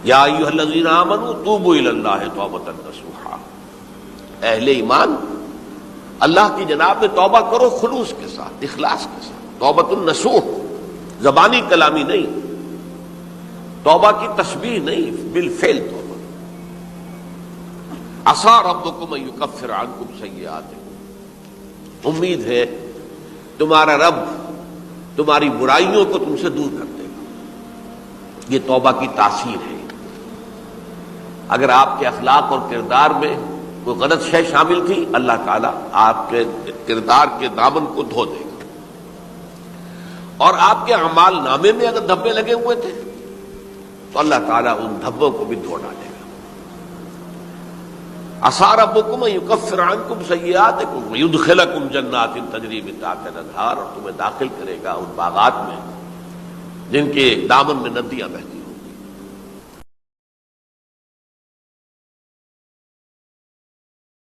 یا ایھا الذین آمنوا توبوا الی اللہ توبۃ نصوحا، اہل ایمان اللہ کی جناب میں توبہ کرو خلوص کے ساتھ، اخلاص کے ساتھ، توبۃ النصوح، زبانی کلامی نہیں، توبہ کی تشبیہ نہیں، بالفعل توبہ۔ عسیٰ ربکم ان یکفر عنکم سیئاتکم، امید ہے تمہارا رب تمہاری برائیوں کو تم سے دور کر دے گا۔ یہ توبہ کی تاثیر ہے۔ اگر آپ کے اخلاق اور کردار میں کوئی غلط شے شامل تھی، اللہ تعالیٰ آپ کے کردار کے دامن کو دھو دے گا، اور آپ کے اعمال نامے میں اگر دھبے لگے ہوئے تھے تو اللہ تعالیٰ ان دھبوں کو بھی دھو ڈالے گا۔ عسیٰ ربکم ان یکفر عنکم سیئاتکم ویدخلکم جنات تجری من تحتہا الانہار، اور تمہیں داخل کرے گا ان باغات میں جن کے دامن میں ندیاں بہتی